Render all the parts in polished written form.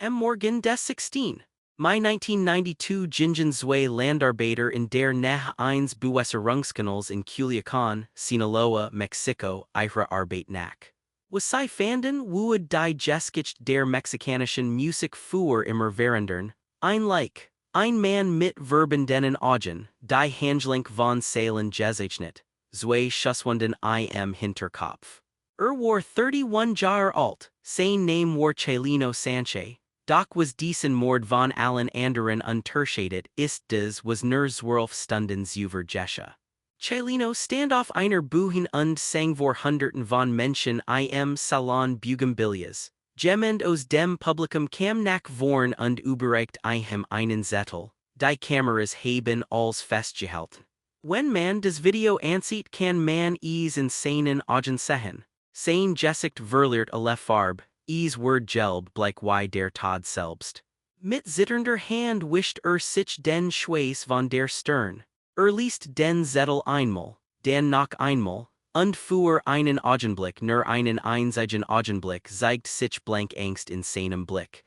M. Morgan des 16. My 1992 Gingen zwei Landarbeiter in der Nähe eines Bewässerungskanals in Culiacan, Sinaloa, Mexico, ihre Arbeit nach. Was sie fanden, would die Geschichte der mexikanischen Musik für immer verändern, ein Like. Ein Mann mit verbundenen Augen, die Handlung von seinen gezeichnet, zwei Schusswunden im Hinterkopf. War 31 Jahre alt, sein Name war Chalino Sánchez, doch was diesen Mord von allen anderen unterscheidet ist was nur 12 Stunden über Geschichte. Chalino stand auf einer Bühne und sang vor Hunderten von Menschen im Salon Bugenbilias. Jemand aus dem Publikum kam nach vorn und überreicht ihm einen Zettel. Die Kameras haben alles festgehalten. Wenn man das Video ansieht, kann man es in seinen Augen sehen. Sein Gesicht verliert alle Farbe, es wird gelb bleich wie der Tod selbst. Mit zitternder Hand wischt sich den Schweiß von der Stirn. Liest den Zettel einmal, dann noch einmal, und für einen Augenblick nur einen einzigen Augenblick zeigt sich blank Angst in seinem Blick.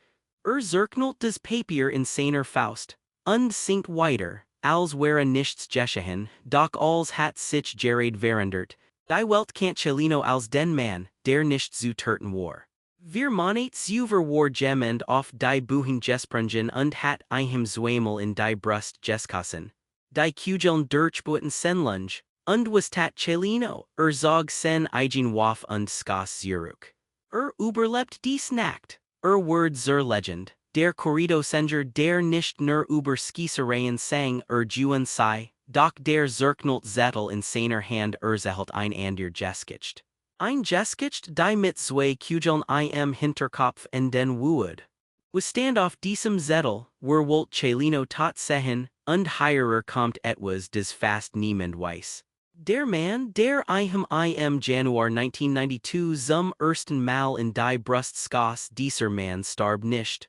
Zerknüllt das Papier in seiner Faust, und singt weiter, als wäre nichts geschehen, doch alles hat sich gerade verändert. Die Welt kennt Chalino als den Mann, der nicht zu töten war. Wir monet über war jemand auf die Bühne gesprungen und hat ihm zweimal in die Brust geschossen. Die Kugeln durchbohrten sen Lunge, und was tat Chalino, zog sen eigen Waf und skoss zurück. Überlebt dies Nacht, wird zur Legend, der Corrido-Sänger der nicht nur über Skießereien sang Juan sei, doch der zerknüllt Zettel in seiner Hand erhält ein ander Geschicht. Ein Geschicht, die mit zwei Kugeln im Hinterkopf in den Wuud. Was stand auf diesem Zettel, wollt Chalino tot sehen, und hierer kommt etwas des fast niemand weiß. Der Mann, der im Januar 1992 zum ersten Mal in die Brust skoss, dieser Mann starb nicht.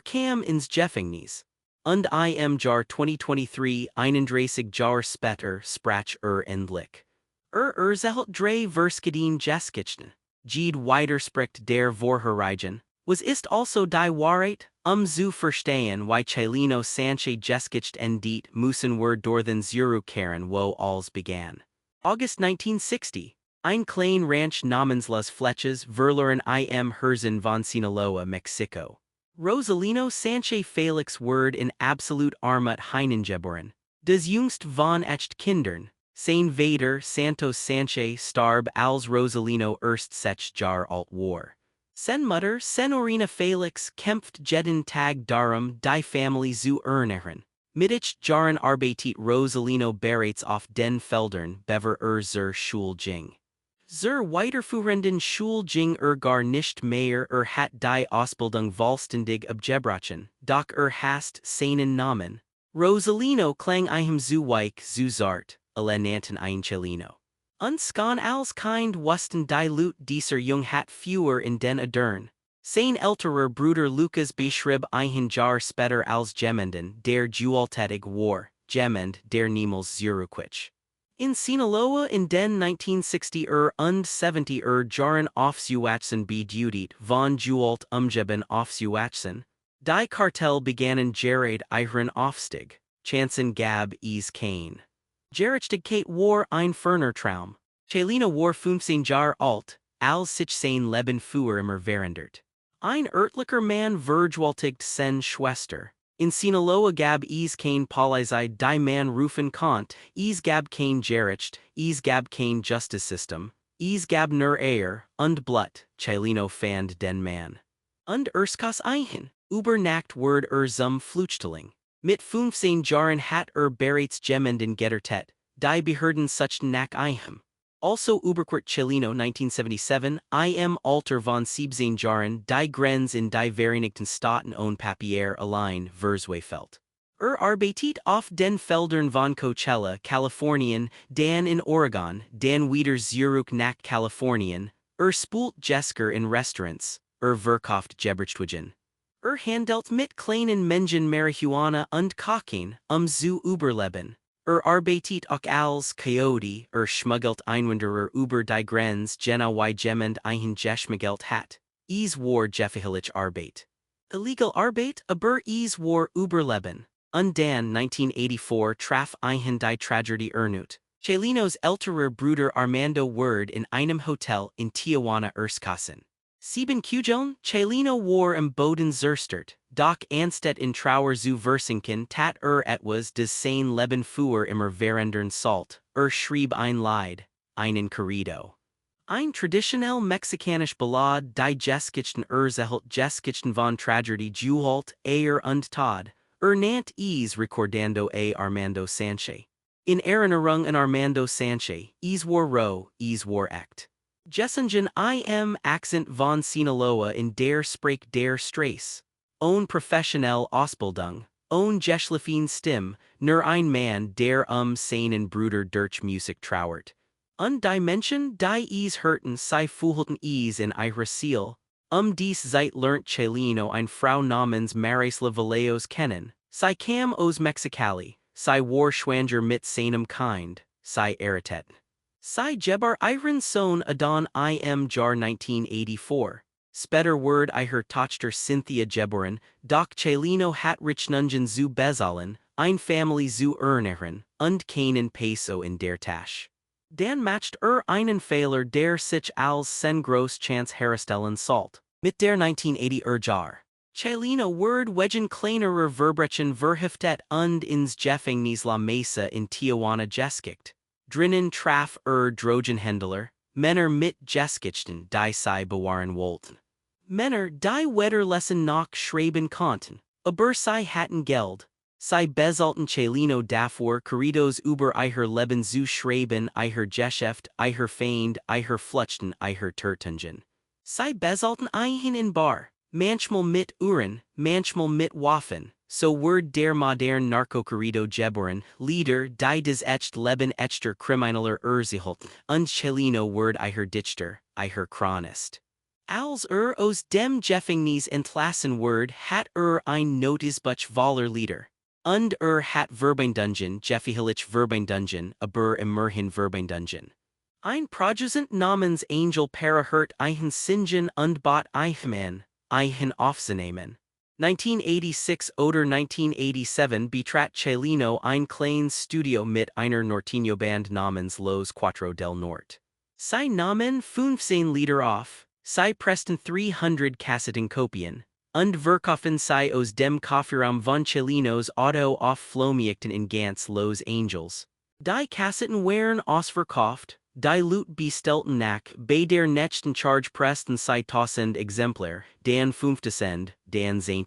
Kam ins Gefängnis. Und im Jahr 2023, 31 Jahre später, sprach endlich. Erhält drei Verskeden Geschichten. Jede widerspricht der vorherigen. Was ist also die Wahrheit? Zu verstehen, wie Chalino Sánchez Geschichte endet, müssen wir durch den zurückkehren, wo alles begann. August 1960. Ein klein Ranch namens Las Flechas verloren im Herzen von Sinaloa, Mexico. Rosalino Sánchez Felix Word in absolut Armut hineingeboren. Das jüngst von echt Kindern. Sein Vater Santos Sánchez starb als Rosalino erst 6 Jahre alt war. Sen Mutter Senorina Felix kämpft jeden Tag darum, die Familie zu ernähren. Mit Jahren arbeitet Rosalino bereits auf den Feldern, bever zur Schule ging. Zur weiterführenden Schule ging gar nicht mehr hat die Ausbildung vollständig abgebrochen, doch hast seinen Namen. Rosalino klang ihm zu weich, zu zart, alle nannten ein Chalino. Unskan als kind wussten die Leute dieser Jung hat fewer in den Adern. Sein älterer Bruder Lucas beschrieb ein Jahr später als jemanden, der gewalttätig war, jemand, der niemals zurückwich. In Sinaloa in den 1960er und 70er Jahren aufzuwachsen bedeutet von Gewalt umgeben aufzuwachsen. Die Kartell begannen gerade ihren Aufstieg, Chancen gab es kein. Gerechtigkeit war ein ferner Traum. Chalino war 15 Jahre alt, als sich sein Leben für immer verändert. Ein örtlicher Mann vergewaltigt seine Schwester. In Sinaloa gab es kein Polizei, die man rufen konnte, es gab kein Gericht, es gab kein Justizsystem, es gab nur und Blut. Chalino fand den Mann. Und skoss ein, über Nacht ward zum Flüchtling. Mit 15 Jahren hat bereits jemanden getötet, die Behörden suchten nach ihm. Also überquert Chalino 1977, im Alter von 17 Jahren, die Grenze in die Vereinigten Staaten ohne Papier allein verzweifelt. Arbeitet auf den Feldern von Coachella, Kalifornien, dann in Oregon, dann wieder zurück nach Kalifornien, spult Jesker in Restaurants, verkauft Gebertschwigen. Handelt mit kleinen Mengen Marihuana und Kokain, zu überleben. Arbeitet auch als Coyote, schmuggelt Einwanderer über die Grenze, genau wie jemand ein geschmuggelt hat. Es war gefährliche Arbeit. Illegal Arbeit, aber es war Überleben. Und dann 1984 traf ihn die Tragödie Ernut. Chalino's älterer Bruder Armando wurde in einem Hotel in Tijuana erskossen. Sieben Kugeln, Chalino war im Boden zerstört, doch anstatt in Trauer zu versinken tat etwas des sein Leben für immer verändern sollt, schrieb ein Lied, einen Corrido. Ein traditionell mexikanisch Ballade die Geschichten Geschichten von Tragödie geholt und Tod, nannt es recordando a Armando Sánchez. In Erinnerung an Armando Sánchez, es war roh, es war echt. Gesungen im Akzent von Sinaloa in der Sprache der Straße. Ohne professionelle Ausbildung, ohne geschliffen Stimme, nur ein Mann der seinen Bruder durch Musik trauert. Und die Menschen, die es hörten, sie fühlten es in ihrer Seele. Dies Zeit lernt Chalino eine Frau namens Marisla Vallejos kennen. Sie kam aus Mexicali, sie war schwanger mit seinem Kind, sie erreteten. Sie gebar ihren Sohn Adon im Jahr 1984. Später wurde ihre Tochter Cynthia geboren, doch Chalino hat Rechnungen zu bezahlen, eine Familie zu ernähren, und keinen Peso in der Tasche. Dann macht einen Fehler der sich als sen groß Chance herstellen sollt. Mit der 1980 Jahr. Chalino wurde wegen kleinerer Verbrechen verhaftet und ins Gefängnis La Mesa in Tijuana gesteckt. Drinnen traf Drogenhändler, Männer mit Geschichten, die sie bewahren wollten. Männer, die weder lesen noch schreiben konnten, aber sie hatten Geld. Sie bezahlten Chalino dafür Corridos über ihr Leben zu schreiben, ihr Geschäft, ihr Feind, ihr Flüchten, ihr Tötungen. Sie bezahlten ihn in Bar, manchmal mit Uhren, manchmal mit Waffen. So wird der modern Narco-Corrido geboren, Lieder, die des echt Leben echter Krimineller erzielten, und Chalino wird ihr Dichter, ihr Chronist. Als aus dem Gefängnis entlassen wird, hat ein Notizbuch voller Lieder. Und hat Verbindungen, gefährlich Verbindungen, aber immerhin Verbindungen. Ein Produzent namens Angel hört einen Singen und bot einen aufzunehmen. 1986 oder 1987 betrat Chalino ein kleines Studio mit einer Norteño-Band namens Los Cuatro del Norte. Sie nahmen 15 Lieder auf, sie pressten 300 Kassettenkopien, und verkaufen sie aus dem Kofferraum von Chalinos Auto auf Flohmärkten in ganz Los Angeles. Die Kassetten waren ausverkauft, die Leute bestellten nach bei der nächsten Charge pressten sie 1000 Exemplar, dann 15, dann 10.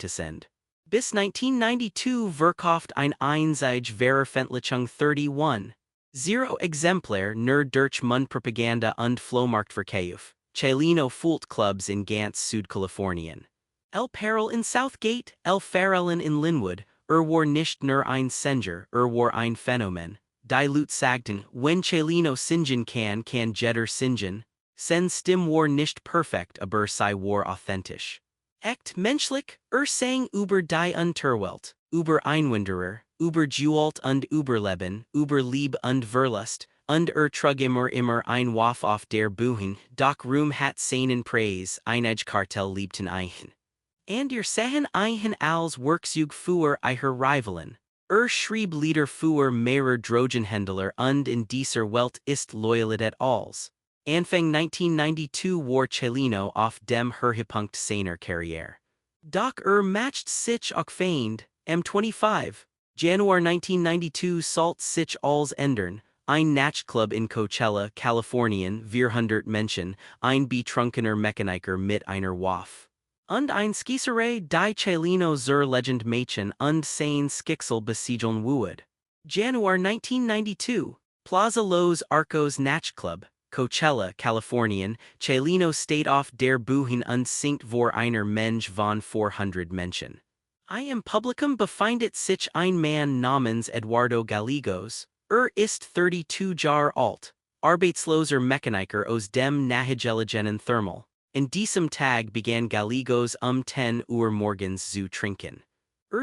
Bis 1992 verkauft ein einzige Veröffentlichung 31,0 Exemplar nur durch Mundpropaganda und Flohmarktverkauf. Chalino fühlt Clubs in ganz Südkalifornien. El Peril in Southgate, El Farallon in Linwood, war nicht nur ein Sänger, war ein Phänomen. Die Leute sagten, wenn Chalino singen kann jeder singen. Sen Stimme war nicht perfekt, aber sie war authentisch. Echt menschlich, sang über die Unterwelt, über Einwanderer, über Gewalt und Überleben, über Liebe und Verlust, und trug immer ein Waff auf der Bühne, doch Ruhm hat seinen Preis, einige Kartell liebten ihn. And sahen ihn als Werkzeug für ihre Rivalen. Schrieb Lieder für mehrer Drogenhändler und in dieser Welt ist Loyalität als. Anfang 1992 war Chalino auf dem Höhepunkt seiner Karriere. Doch macht sich auch Feind, am 25. Januar 1992 sollt sich als ändern, ein Nachtclub in Coachella, Kalifornien, 400 Menschen, ein betrunkener Mechaniker mit einer Waff. Und ein Skisserei die Chalino zur Legend Mädchen und sein Skixel besiegeln would. Januar 1992, Plaza Los Arcos Nachtclub, Coachella, Kalifornien, Chalino steht auf der Bühne und singt vor einer Mensch von 400 Menschen. Im Publikum befindet sich ein Mann namens Eduardo Gallegos, ist 32 Jahre alt, arbeitsloser Mechaniker aus dem nahegelegenen Thermal. In diesem Tag begann Gallegos 10 Uhr morgens zu trinken.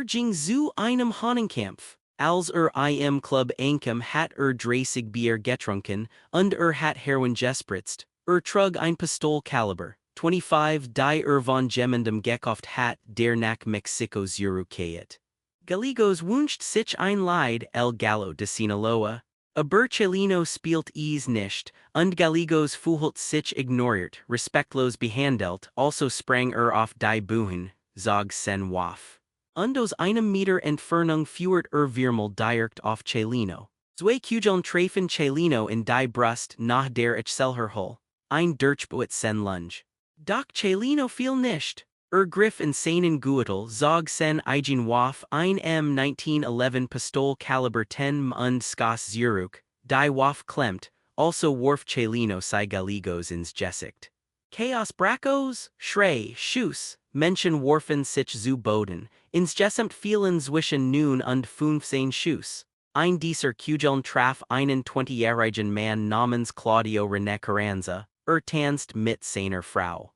Ging zu einem Hahnenkampf, als im Club ankam hat 30 Bier getrunken und hat Heroin gespritzt, trug ein Pistol Kaliber 25 Die von jemandem gekauft hat, der nach Mexico zurückkehrt. Gallegos wünscht sich ein Lied, El Gallo de Sinaloa. Aber Chalino spielt es nicht, und Gallegos fühlt sich ignoriert, respektlos behandelt, also sprang auf die Bühne, zog sen Waff. Und aus einem Meter Entfernung führt viermal direkt auf Chalino. Zwei Kugeln treffen Chalino in die Brust nach der Accelherhol, ein Durchbruch sen Lunge. Doch Chalino fiel nicht. Griff in seinen Gürtel, zog sen eigen Waff ein 1911 Pistol Kaliber 10 und Skos zurück, die Waff klemmt, also warf Chalino sei Gallegos ins Gesicht. Chaos Brachos, Schrei, Schuss, Menschen warfen sich zu Boden, insgesamt fielen zwischen nun und 15 Schuss. Ein dieser Kugeln traf einen 20-jährigen Mann namens Claudio René Carranza, tanzt mit seiner Frau.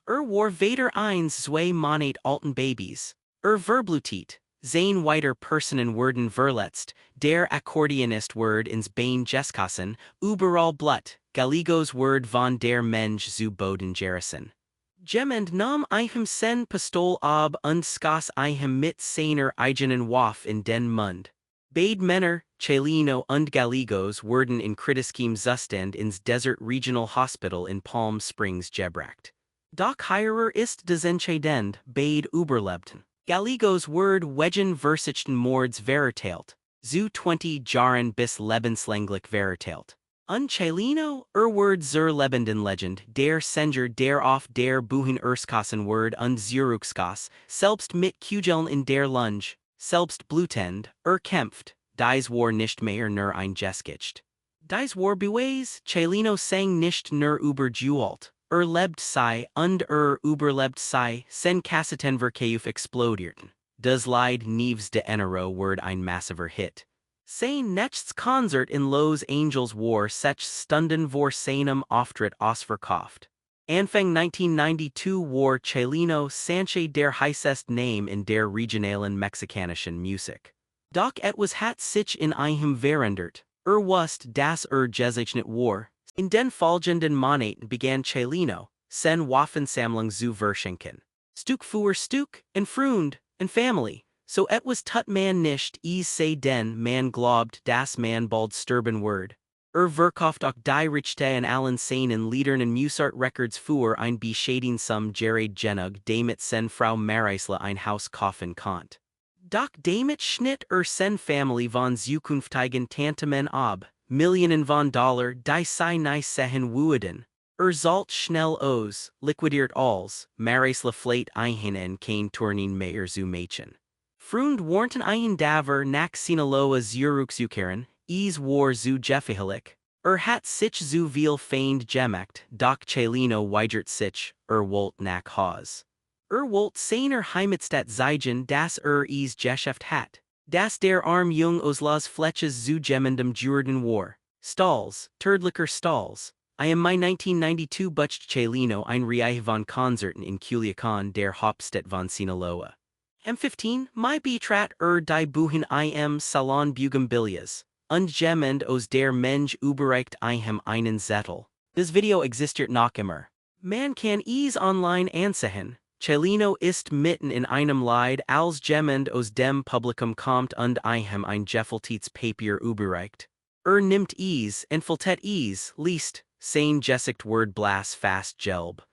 War weder eins zwei Monate alten Babys. Verblutet, sein weiter Personen wurden verletzt, der Akkordeonist word ins Bein geskossen, überall Blut, Gallegos word von der Mensch zu Boden gerissen. Jemand nahm einem sen Pistol ab und skoss einem mit seiner eigenen Waff in den Mund. Beide Männer, Chalino und Gallegos wurden in kritischem Zustand ins Desert Regional Hospital in Palm Springs gebracht. Doch hierer ist des entscheidend, beide überlebten. Gallegos word wegen versichten Mords verurteilt, zu 20 Jahren bis lebenslänglich verurteilt. Und Chalino, word zur lebenden Legend, der Sänger der auf der Bühne erskossen word und zurückskoss, selbst mit Kugeln in der Lunge, selbst blutend, kämpft, dies war nicht mehr nur ein Gesicht. Dies war Beweis, Chalino sang nicht nur über Gewalt. Lebt sei und überlebt sei, sen Kassettenverkauf explodierten. Das Lied Neves de Enero word ein massiver Hit. Sein nächstes Konzert in Los Angeles war 6 Stunden vor seinem Auftritt ausverkauft. Anfang 1992 war Chalino Sánchez der heißeste Name in der regionalen mexikanischen Musik. Doch etwas hat sich in einem verändert, wusste das gezeichnet war. In den folgenden Monaten begann Chalino, sen Waffensammlung zu verschenken. Stück für Stück, en Freund, en Family, so etwas tut man nicht, sei denn man glaubt, dass man bald sterben wird. Verkauft auch die Rechte an allen seinen Liedern und Musart Records für ein bescheidensam Gerard genug, damit sen Frau Marisla ein Haus kaufen konnte. Doch damit schnitt sen Family von zukünftigen Tantemen ab. Millionen von Dollar, die sei nicht sehen würden. Sollt schnell aus, liquidiert alles, Marisla fleit ein kein Turnin mehr zu machen. Freund warnten ein Daver nach Sinaloa zurückzukehren, es war zu gefährlich. Hat sich zu viel Feind gemacht, doch Chalino weigert sich, wollt nach Haus. Wollt seiner Heimatstadt zeigen, dass es geschafft hat. Das der arm jung aus las Fletches zu jemandem Jordan war. Stalls, tödlicher Stalls. I am my 1992 bucht Chalino ein Reihe von Konzerten in Culiacan der Hauptstadt von Sinaloa. M15, my betrat die Buchen im Salon Bugambilias. Und jemand aus der Mensch überreicht einem einen Zettel. Das Video existiert noch immer. Man kann es online ansehen. Chalino ist mitten in einem Lied, als jemand aus dem Publikum kommt und einem ein gefälteltes Papier überreicht. Nimmt es, entfaltet es, liest, sein Gesicht word blass fast gelb.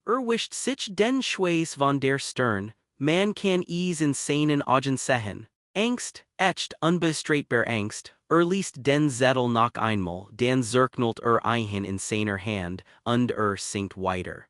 Wischt sich den Schweiß von der Stirn, man kann es in seinen Augen sehen. Angst, echt unbestreitbar Angst, liest den Zettel noch einmal, dann zerknallt einen in seiner Hand, und singt weiter.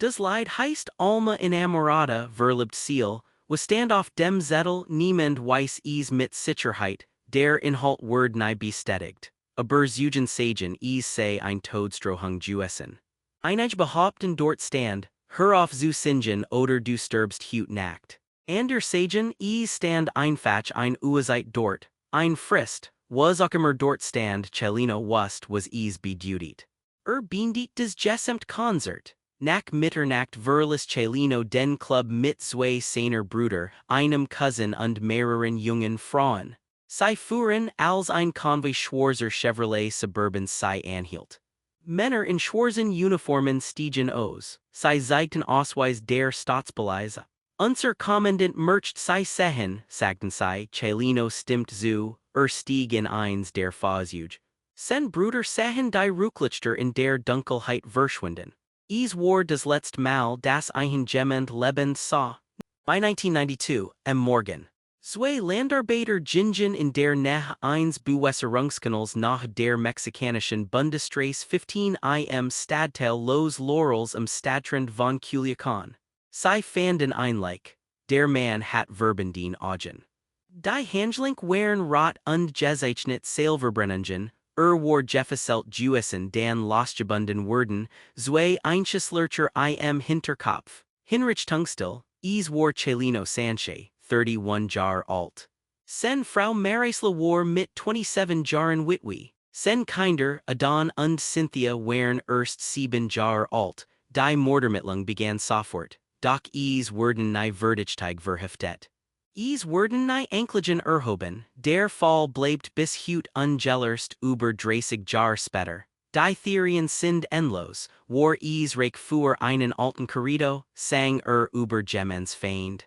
Das Lied heißt Alma enamorada, verliebt Ziel, was stand auf dem Zettel, niemand weiß es mit Sicherheit, der Inhalt word nie bestätigt. Aber Eugen sagen es sei ein Todesdrohung gewesen. Einige behaupten dort stand, hör auf zu singen oder du stirbst heute Nacht. Ander sagen es stand einfach ein Urzeit dort, ein Frist, was auch immer dort stand Chalino wusste was es bedeutet. Beendet das gesamte Konzert. Nach Mitternacht verließ Chalino den Club mit zwei seiner Brüder, einem Cousin und mehreren jungen Frauen. Sie fuhren als ein Convoy schwarzer Chevrolet Suburbans sei anhielt. Männer in schwarzen Uniformen stiegen aus, sie zeigten Ausweis der Staatspolizei. Unser Kommandant mercht sie sehen, sagten sie, Chalino stimmt zu, stieg in eins der Fahrzeuge. Sen Bruder sahen die Rücklichter in der Dunkelheit verschwinden. Es war das letzte Mal, dass ein jemand lebend sah. By 1992, am Morgen. Zwei Landarbeiter gingen in der Nähe eines Bewässerungskanals nach der mexikanischen Bundesstraße 15 im Stadtteil Los Laurels am Stadtrand von Culiacán. Sie fanden ein Leik. Der Mann hat verbunden Augen. Die Handlung waren rot und gezeichnet Seilverbrennungen, war gefesselt Jewesen dan losgebunden worden, zwei Einschusslöcher im Hinterkopf. Hinrichtungsstill, es war Chalino Sánchez, 31 Jahre alt. Sen Frau Marisla war mit 27 Jahren witwe. Sen Kinder, Adon und Cynthia waren erst 7 Jahre alt. Die Mordermittlung begann sofort, doch es wurden nie Verdächtige verhaftet. Es wurden nie Anklagen erhoben, der Fall bleibt bis heute ungelöst über 30 Jahre später. Die Theorien sind endlos, war es reich für einen alten Corrido, sang über Gemens Feind.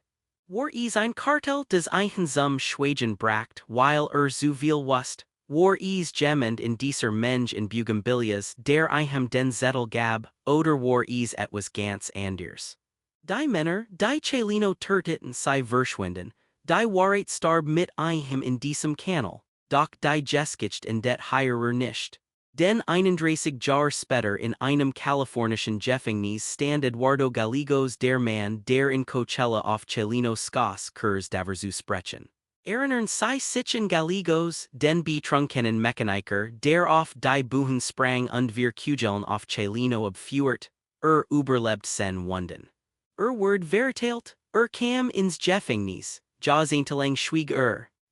War es ein Kartell, das einen zum Schweigen bracht, weil so viel wusste? War es jemand in dieser Mensch in Bugambilias, der einem den Zettel gab, oder war es etwas ganz anders? Die Männer, die Chalino töteten sie verschwinden, die Wahrheit starb mit einem in diesem Kanal, doch die Geschichte in det Heirer nicht. Den 31 Jahre später in einem kalifornischen Gefängnis stand Eduardo Gallegos der Mann, der in Coachella auf Chalino Sánchez Kurs daverzu sprechen. Erinnern Sie sich an Gallegos, den betrunkenen Mechaniker, der auf die Buchen sprang und wir Kugeln auf Chalino abfuhrt? Überlebt sen wunden. Word verteilt, kam ins Gefängnis, jahrzehntelang schwieg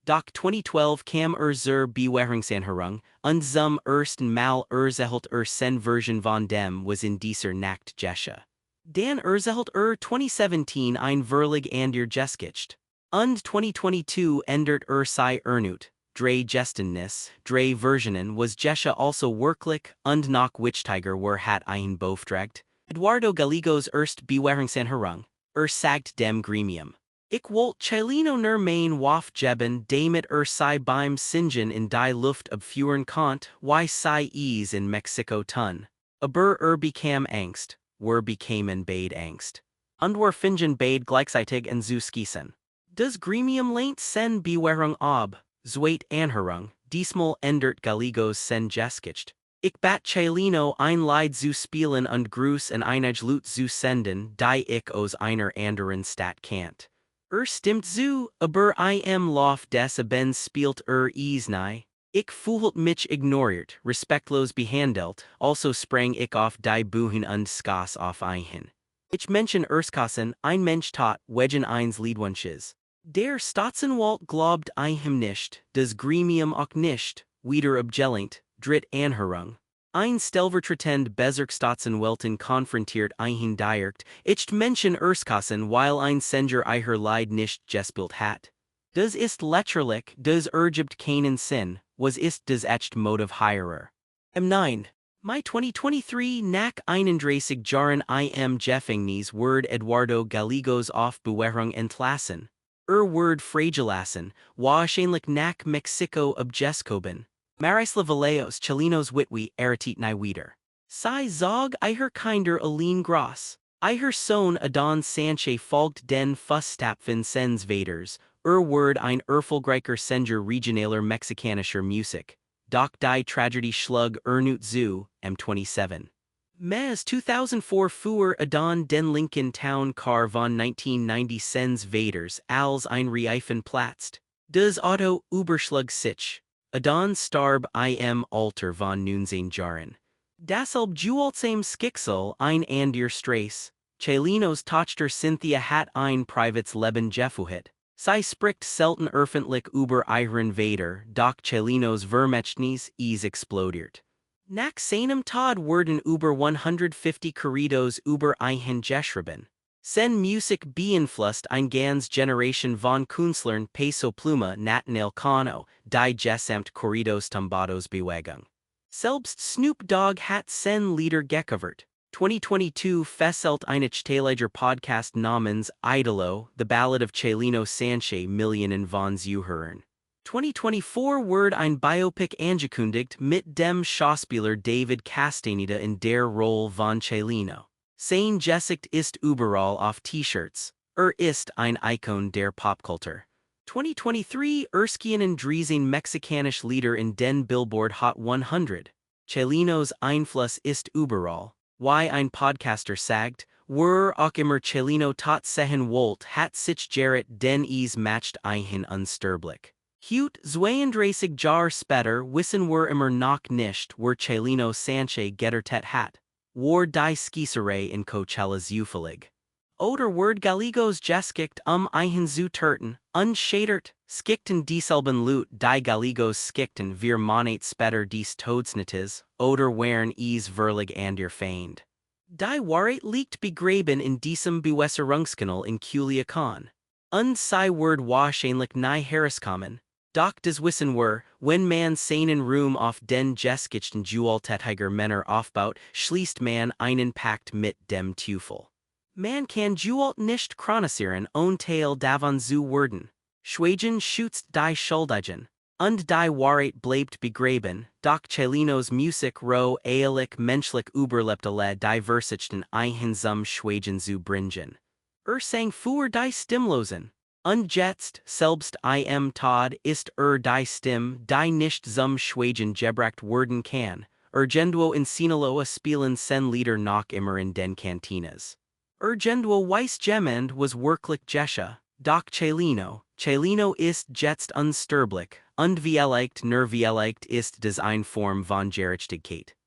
Doch 2012 kam zur Bewährungsanhörung, und zum ersten Mal erzählt sen Version von dem was in dieser Nacht geschah. Dan erzählt 2017 ein Verlag ander Geschichte. Und 2022 ändert sei ernut, drei Geständnis, drei Versionen was geschah also wirklich, und noch wichtiger war hat ein beauftragt. Eduardo Gallegos erst Bewährungsanhörung, sagt dem Gremium. Ich wollte Chalino nur mein Waf geben, damit sei beim Singen in die Luft abfuhren konnt, wie sei es in Mexiko tun. Aber bekam Angst, bekamen beid Angst. Und fingen beid gleichzeitig an zu schießen. Das Gremium lehnt sen Bewährung ab, zweit Anhörung, diesmal ändert Gallegos sen Geschichte. Ich bat Chalino ein Lied zu spielen und Gruß an einige Leute zu senden, die ich aus einer anderen Stadt kannt. Stimmt zu, aber im Lauf des Abends spielt es nie. Ich fühlt mich ignoriert, respektlos behandelt, also sprang ich auf die Buchen und skass auf ein. Ich Menschen erskassen, ein Mensch tot, wegen eins Liedwunsches. Der Staatsanwalt glaubt einem nicht, das Gremium auch nicht, wieder abgelehnt, dritt Anhörung. Ein stellvertretend Bezirksstaatsanwältin konfrontiert einen direkt, ich Menschen erskassen, weil ein Sänger ihr Lied nicht gespielt hat. Das ist lächerlich, das ergibt keinen Sinn, was ist das echt Motiv hierer? Im 9. Mai 2023 nach 31 Jahren im Gefängnis wird Eduardo Gallegos auf Bewährung entlassen. Wird freigelassen, wahrscheinlich nach Mexiko abgeskoben. Marisla Valleos Chalinos witwe eritit nie wieder. Sie zog ihr Kinder allein groß. Ihr Sohn Adon Sánchez folgt den Fußstapfen sens Vaters, wird ein erfolgreicher Sänger regionaler mexikanischer Musik. Doch die Tragödie schlug ernut zu, m27. Mes 2004 fuhr Adon den Lincoln Town Car von 1990 sens Vaters als ein Reifen platzt. Das Auto überschlug sich. Adon starb im Alter von 19 Jahren. Dasselbe Jualtsam Skixel ein ander Straß. Chalinos Tochter Cynthia hat ein privates Leben geführt. Sie spricht selten öffentlich über ihren Vater, doch Chalinos Vermächtnis ist explodiert. Nach seinem Tod wurden über 150 Corridos über ihn geschrieben. Sen Musik beeinflusst ein ganz Generation von Künstlern Peso Pluma Nathaniel Cano, die gesamt Corridos Tumbados Bewegung. Selbst Snoop Dogg hat sen Lieder gecovert. 2022 Fesselt Einige Podcast namens Idolo, The Ballad of Chalino Sánchez Millionen von Zuhörern. 2024 Word ein Biopic angekündigt mit dem Schauspieler David Castaneda in der Rolle von Chalino. Sein Gesicht ist überall auf T-Shirts. Ist ein Icon der Popkultur. 2023 Erskinen Driesen mexikanisch Lieder in den Billboard Hot 100. Chalinos Einfluss ist überall. Wie ein Podcaster sagt, auch immer Chalino tot sehen wollt hat sich Jarrett den macht ein unsterblich. Hut 32 Jahre später wissen immer noch nicht, Chalino Sánchez getötet hat. Die Skießerei in Coachella zufällig. Oder Gallegos Gesicht einen zu töten, unschädert, skickten dieselben Lut die Gallegos skickten wir Monate später dies Todesnittes, oder wären verlig an ihr Feind. Die Wahrheit liegt begraben in diesem Bewässerungskanal in Culiacan. Sie wahrscheinlich nie herauskommen. Doch das wissen wenn man seinen Ruhm auf den Geschichten gewalttätiger Männer aufbaut, schließt man einen Pakt mit dem Teufel. Man kann Gewalt nicht chronisieren und Teil davon zu werden. Schweigen schützt die Schuldigen. Und die Wahrheit bleibt begraben, doch Chalinos Musik ehrlich menschlich überlebte die Versichten ein zum Schweigen zu bringen. Sang für die Stimmlosen. Und jetzt, selbst Tod ist die Stimme, die nicht zum Schweigen gebracht werden kann. Irgendwo in Sinaloa spielen sen Lieder noch immer in den Cantinas. Irgendwo weiß jemand was wirklich Gesche, doch Chalino ist jetzt unsterblich, und vielleicht ist das eine Form von Gerechtigkeit.